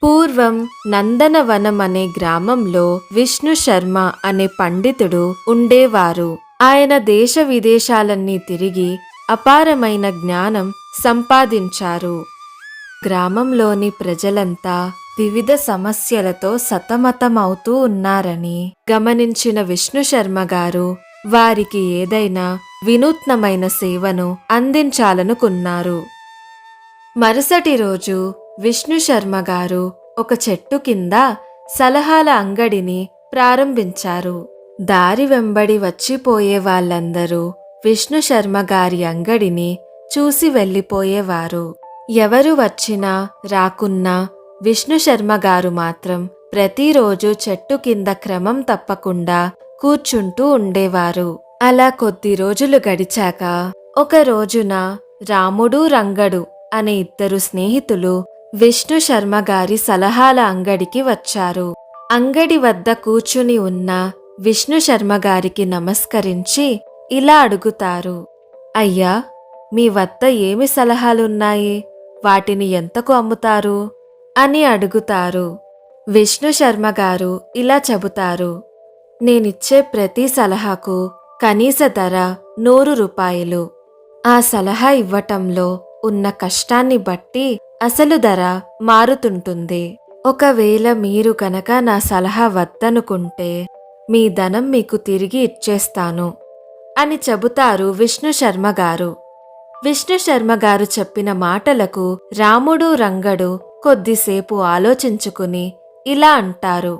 పూర్వం నందనవనం అనే గ్రామంలో విష్ణు శర్మ అనే పండితుడు ఉండేవారు. ఆయన దేశ విదేశాలన్నీ తిరిగి అపారమైన జ్ఞానం సంపాదించారు. గ్రామంలోని ప్రజలంతా వివిధ సమస్యలతో సతమతమవుతూ ఉన్నారని గమనించిన విష్ణు శర్మ గారు వారికి ఏదైనా వినూత్నమైన సేవను అందించాలనుకున్నారు. మరుసటి రోజు విష్ణు శర్మ గారు ఒక చెట్టు కింద సలహాల అంగడిని ప్రారంభించారు. దారి వెంబడి వచ్చిపోయే వాళ్ళందరూ విష్ణు శర్మ గారి అంగడిని చూసి వెళ్ళిపోయేవారు. ఎవరు వచ్చినా రాకున్నా విష్ణు శర్మ గారు మాత్రం ప్రతిరోజు చెట్టు కింద క్రమం తప్పకుండా కూర్చుంటూ ఉండేవారు. అలా కొద్ది రోజులు గడిచాక ఒక రోజున రాముడు రంగడు అనే ఇద్దరు స్నేహితులు విష్ణు శర్మ గారి సలహాల అంగడికి వచ్చారు. అంగడి వద్ద కూర్చుని ఉన్న విష్ణు శర్మ గారికి నమస్కరించి ఇలా అడుగుతారు, అయ్యా, మీ వద్ద ఏమి సలహాలున్నాయి? వాటిని ఎంతకు అమ్ముతారు అని అడుగుతారు. విష్ణు శర్మ గారు ఇలా చెబుతారు, నేనిచ్చే ప్రతి సలహాకు కనీస ధర 100 రూపాయలు. ఆ సలహా ఇవ్వటంలో ఉన్న కష్టాన్ని బట్టి అసలు ధర మారుతుంటుంది. ఒకవేళ మీరు గనక నా సలహా వద్దనుకుంటే మీ ధనం మీకు తిరిగి ఇచ్చేస్తాను అని చెబుతారు విష్ణు శర్మ గారు. విష్ణు శర్మ గారు చెప్పిన మాటలకు రాముడు రంగడు కొద్దిసేపు ఆలోచించుకుని ఇలా అంటారు,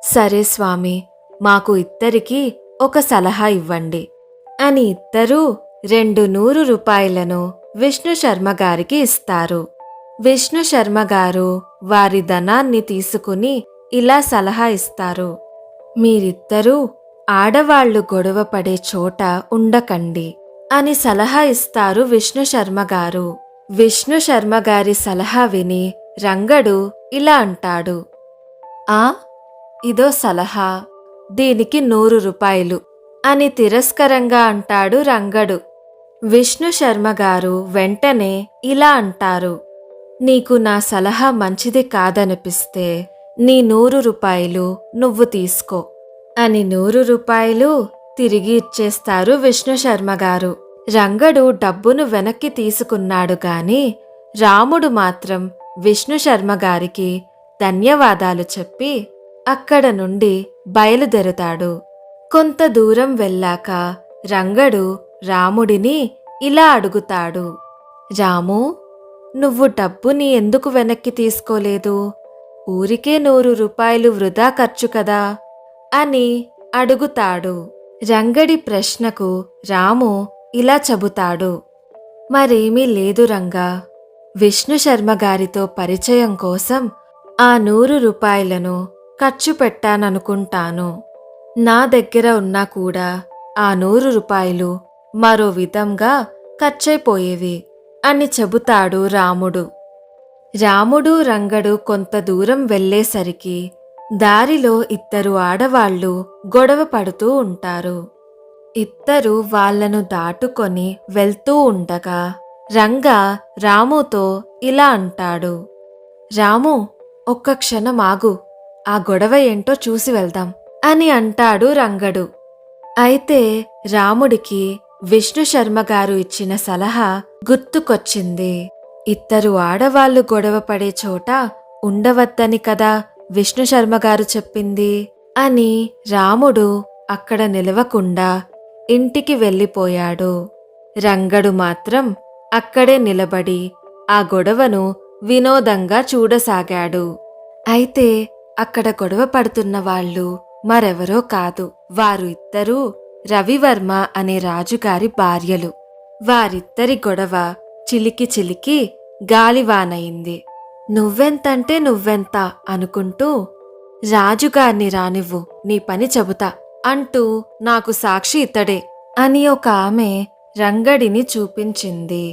సరే స్వామి, మాకు ఇద్దరికీ ఒక సలహా ఇవ్వండి అని ఇద్దరూ 200 రూపాయలను విష్ణు శర్మ గారికి ఇస్తారు. విష్ణు శర్మ గారు వారి ధనాన్ని తీసుకుని ఇలా సలహా ఇస్తారు, మీరిద్దరూ ఆడవాళ్లు గొడవ పడే చోట ఉండకండి అని సలహా ఇస్తారు విష్ణు శర్మ గారు. విష్ణు శర్మ గారి సలహా విని రంగడు ఇలా అంటాడు, ఇదో సలహా, దీనికి 100 రూపాయలు అని తిరస్కరంగా అంటాడు రంగడు. విష్ణు శర్మ గారు వెంటనే ఇలా అంటారు, నీకు నా సలహా మంచిది కాదనిపిస్తే నీ 100 రూపాయలు నువ్వు తీసుకో అని 100 రూపాయలు తిరిగి ఇచ్చేస్తారు విష్ణు శర్మ గారు. రంగడు డబ్బును వెనక్కి తీసుకున్నాడు గాని రాముడు మాత్రం విష్ణు శర్మ గారికి ధన్యవాదాలు చెప్పి అక్కడ నుండి బయలుదేరుతాడు. కొంత దూరం వెళ్ళాక రంగడు రాముడిని ఇలా అడుగుతాడు, రాము, నువ్వు డబ్బుని ఎందుకు వెనక్కి తీసుకోలేదు? ఊరికే 100 రూపాయలు వృధా ఖర్చు కదా అని అడుగుతాడు. రంగడి ప్రశ్నకు రాము ఇలా చెబుతాడు, మరేమీ లేదు రంగా, విష్ణు శర్మ గారితో పరిచయం కోసం ఆ 100 రూపాయలను ఖర్చు పెట్టాననుకుంటాను. నా దగ్గర ఉన్నా కూడా ఆ 100 రూపాయలు మరో విధంగా ఖర్చయిపోయేవి అని చెబుతాడు రాముడు. రాముడు రంగడు కొంత దూరం వెళ్లేసరికి దారిలో ఇద్దరు ఆడవాళ్లు గొడవ పడుతూ ఉంటారు. ఇద్దరు వాళ్లను దాటుకొని వెళ్తూ ఉండగా రంగా రాముతో ఇలా అంటాడు, రాము, ఒక్క క్షణం ఆగు, ఆ గొడవ ఏంటో చూసి వెళ్దాం అని అంటాడు రంగడు. అయితే రాముడికి విష్ణు శర్మ గారు ఇచ్చిన సలహా గుర్తుకొచ్చింది. ఇద్దరు ఆడవాళ్లు గొడవ పడే చోట ఉండవద్దని కదా విష్ణు శర్మ గారు చెప్పింది అని రాముడు అక్కడ నిలవకుండా ఇంటికి వెళ్ళిపోయాడు. రంగడు మాత్రం అక్కడే నిలబడి ఆ గొడవను వినోదంగా చూడసాగాడు. అయితే అక్కడ గొడవ పడుతున్న వాళ్ళు మరెవరో కాదు, వారు ఇద్దరూ రవివర్మ అనే రాజుగారి భార్యలు. వారిద్దరి గొడవ చిలికి చిలికి గాలివానయింది. నువ్వెంతంటే నువ్వెంత అనుకుంటూ, రాజుగారిని రానివ్వు, నీ పని చెబుతా అంటూ నాకు సాక్షి ఇతడే అని ఒక ఆమె రంగడిని చూపించింది.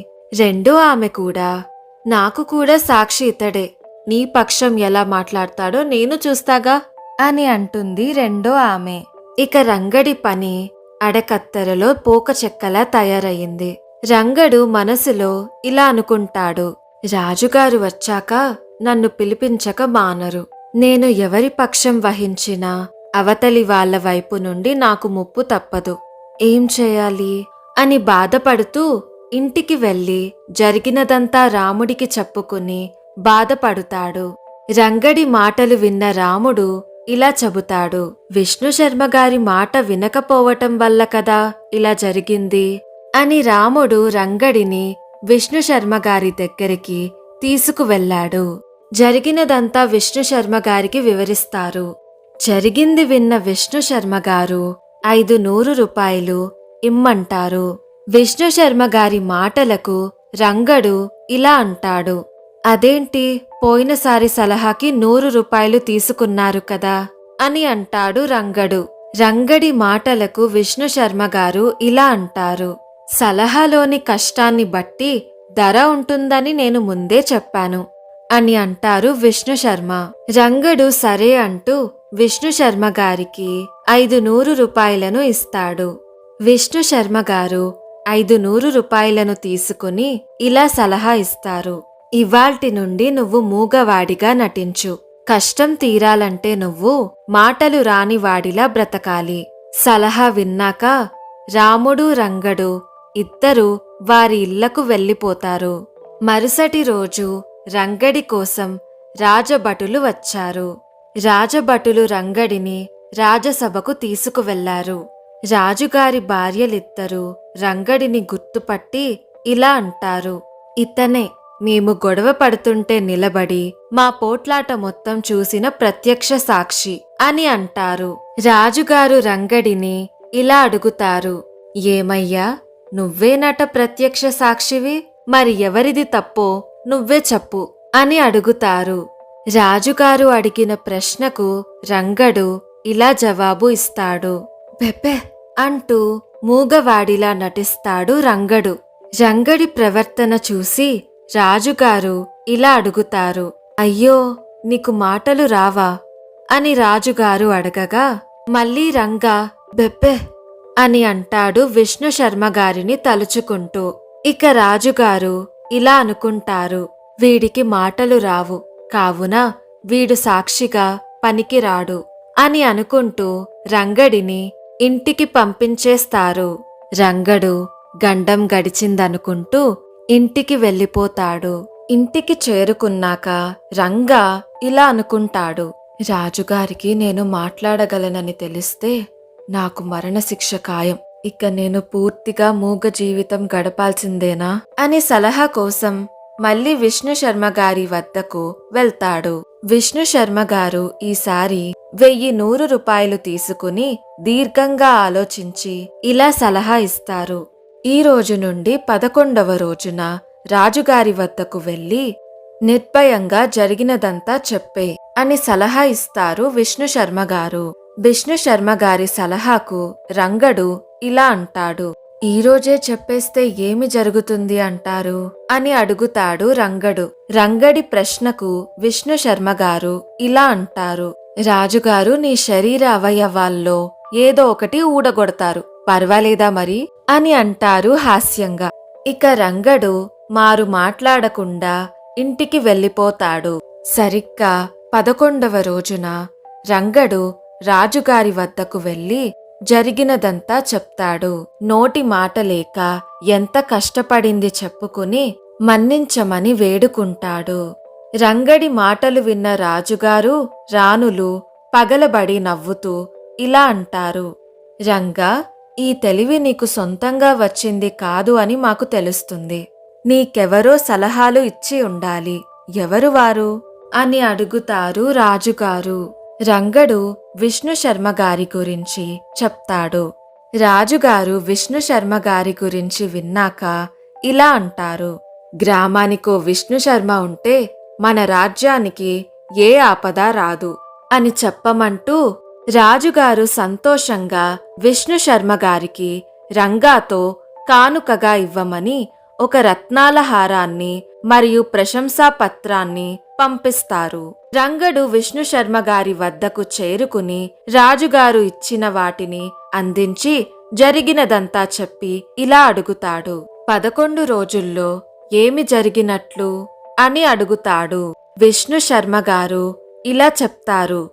రెండో ఆమె కూడా, నాకు కూడా సాక్షి ఇతడే, నీ పక్షం ఎలా మాట్లాడతాడో నేను చూస్తాగా అని అంటుంది రెండో ఆమె. ఇక రంగడి పని అడకత్తెరలో పోక చెక్కలా తయారయింది. రంగడు మనసులో ఇలా అనుకుంటాడు, రాజుగారు వచ్చాక నన్ను పిలిపించక మానరు. నేను ఎవరి పక్షం వహించినా అవతలి వాళ్ళ వైపు నుండి నాకు ముప్పు తప్పదు. ఏం చేయాలి అని బాధపడుతూ ఇంటికి వెళ్ళి జరిగినదంతా రాముడికి చెప్పుకుని బాధపడుతాడు. రంగడి మాటలు విన్న రాముడు ఇలా చెబుతాడు. విష్ణు శర్మ గారి మాట వినకపోవటం వల్ల కదా ఇలా జరిగింది అని రాముడు రంగడిని విష్ణు శర్మ గారి దగ్గరికి తీసుకువెళ్ళాడు. జరిగినదంతా విష్ణు శర్మ గారికి వివరిస్తారు. జరిగింది విన్న విష్ణు శర్మ గారు 500 రూపాయలు ఇమ్మంటారు. విష్ణు శర్మ గారి మాటలకు రంగడు ఇలా అంటాడు. అదేంటి, పోయినసారి సలహాకి 100 రూపాయలు తీసుకున్నారు కదా అని అంటాడు రంగడు. రంగడి మాటలకు విష్ణు శర్మ గారు ఇలా అంటారు. సలహాలోని కష్టాన్ని బట్టి ధర ఉంటుందని నేను ముందే చెప్పాను అని అంటారు విష్ణు శర్మ. రంగడు సరే అంటూ విష్ణు శర్మ గారికి 500 రూపాయలను ఇస్తాడు. విష్ణు శర్మ గారు 500 రూపాయలను తీసుకుని ఇలా సలహా ఇస్తారు. ఇవాల్టి నుండి నువ్వు మూగవాడిగా నటించు. కష్టం తీరాలంటే నువ్వు మాటలు రాని వాడిలా బ్రతకాలి. సలహా విన్నాక రాముడు రంగడు ఇద్దరూ వారి ఇళ్లకు వెళ్ళిపోతారు. మరుసటి రోజు రంగడి కోసం రాజభటులు వచ్చారు. రాజభటులు రంగడిని రాజసభకు తీసుకువెళ్లారు. రాజుగారి భార్యలిద్దరూ రంగడిని గుర్తుపట్టి ఇలా అంటారు. ఇతనే మేము గొడవ పడుతుంటే నిలబడి మా పోట్లాట మొత్తం చూసిన ప్రత్యక్ష సాక్షి అని అంటారు. రాజుగారు రంగడిని ఇలా అడుగుతారు. ఏమయ్యా, నువ్వేనట ప్రత్యక్ష సాక్షివి, మరి ఎవరిది తప్పో నువ్వే చెప్పు అని అడుగుతారు. రాజుగారు అడిగిన ప్రశ్నకు రంగడు ఇలా జవాబు ఇస్తాడు. బెబ్బె అంటూ మూగవాడిలా నటిస్తాడు రంగడు. రంగడి ప్రవర్తన చూసి రాజుగారు ఇలా అడుగుతారు. అయ్యో, నీకు మాటలు రావా అని రాజుగారు అడగగా మళ్ళీ రంగా బెబ్బె అని అంటాడు విష్ణు శర్మ గారిని తలుచుకుంటూ. ఇక రాజుగారు ఇలా అనుకుంటారు. వీడికి మాటలు రావు, కావున వీడు సాక్షిగా పనికిరాడు అని అనుకుంటూ రంగడిని ఇంటికి పంపించేస్తారు. రంగడు గండం గడిచిందనుకుంటూ ఇంటికి వెళ్ళిపోతాడు. ఇంటికి చేరుకున్నాక రంగా ఇలా అనుకుంటాడు. రాజుగారికి నేను మాట్లాడగలనని తెలిస్తే నాకు మరణశిక్ష ఖాయం. ఇక నేను పూర్తిగా మూగ జీవితం గడపాల్సిందేనా అని సలహా కోసం మళ్ళీ విష్ణు శర్మ గారి వద్దకు వెళ్తాడు. విష్ణు శర్మ గారు ఈసారి 100 రూపాయలు తీసుకుని దీర్ఘంగా ఆలోచించి ఇలా సలహా ఇస్తారు. ఈ రోజు నుండి 11వ రోజున రాజుగారి వద్దకు వెళ్లి నిర్భయంగా జరిగినదంతా చెప్పే అని సలహా ఇస్తారు విష్ణు శర్మ గారు. విష్ణు శర్మ గారి సలహాకు రంగడు ఇలా అంటాడు. ఈ రోజే చెప్పేస్తే ఏమి జరుగుతుంది అంటారు అని అడుగుతాడు రంగడు. రంగడి ప్రశ్నకు విష్ణు శర్మ గారు ఇలా అంటారు. రాజుగారు నీ శరీర అవయవాల్లో ఏదో ఒకటి ఊడగొడతారు, పర్వాలేదా మరి అని అంటారు హాస్యంగా. ఇక రంగడు మారు మాట్లాడకుండా ఇంటికి వెళ్ళిపోతాడు. సరిగ్గా 11వ రోజున రంగడు రాజుగారి వద్దకు వెళ్లి జరిగినదంతా చెప్తాడు. నోటి మాట లేక ఎంత కష్టపడింది చెప్పుకుని మన్నించమని వేడుకుంటాడు. రంగడి మాటలు విన్న రాజుగారు రాణులు పగలబడి నవ్వుతూ ఇలా అంటారు. రంగా, ఈ తెలివి నీకు సొంతంగా వచ్చింది కాదు అని మాకు తెలుస్తుంది. నీకెవరో సలహాలు ఇచ్చి ఉండాలి. ఎవరు వారు అని అడుగుతారు రాజుగారు. రంగడు విష్ణు శర్మ గారి గురించి చెప్తాడు. రాజుగారు విష్ణు శర్మ గారి గురించి విన్నాక ఇలా అంటారు. గ్రామానికో విష్ణు శర్మ ఉంటే మన రాజ్యానికి ఏ ఆపద రాదు అని చెప్పమంటూ రాజుగారు సంతోషంగా విష్ణు శర్మ గారికి రంగాతో కానుకగా ఇవ్వమని ఒక రత్నాల హారాన్ని మరియు ప్రశంసా పత్రాన్ని పంపిస్తారు. రంగడు విష్ణు శర్మ గారి వద్దకు చేరుకుని రాజుగారు ఇచ్చిన వాటిని అందించి జరిగినదంతా చెప్పి ఇలా అడుగుతాడు. 11 రోజుల్లో ఏమి జరిగినట్లు అని అడుగుతాడు. విష్ణు శర్మ గారు ఇలా చెప్తారు.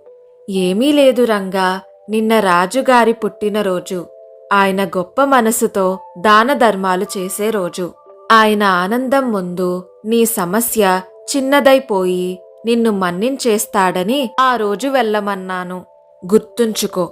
ఏమీ లేదు రంగా, నిన్న రాజుగారి పుట్టినరోజు. ఆయన గొప్ప మనసుతో దాన ధర్మాలు చేసే రోజు. ఆయన ఆనందం ముందు నీ సమస్య చిన్నదైపోయి నిన్ను మన్నించేస్తాడని ఆ రోజు వెళ్ళమన్నాను. గుర్తుంచుకో,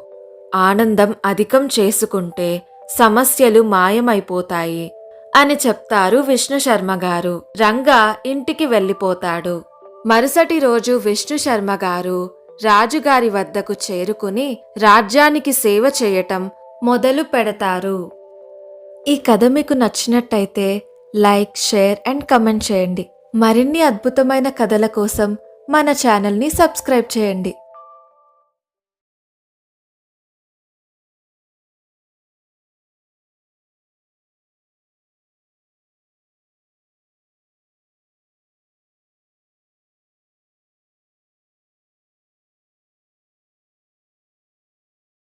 ఆనందం అధికం చేసుకుంటే సమస్యలు మాయమైపోతాయి అని చెప్తారు విష్ణు శర్మ గారు. రంగా ఇంటికి వెళ్ళిపోతాడు. మరుసటి రోజు విష్ణు శర్మ గారు రాజుగారి వద్దకు చేరుకుని రాజ్యానికి సేవ చేయటం మొదలు పెడతారు. ఈ కథ మీకు నచ్చినట్టయితే లైక్, షేర్ అండ్ కమెంట్ చేయండి. మరిన్ని అద్భుతమైన కథల కోసం మన ఛానల్ని సబ్స్క్రైబ్ చేయండి.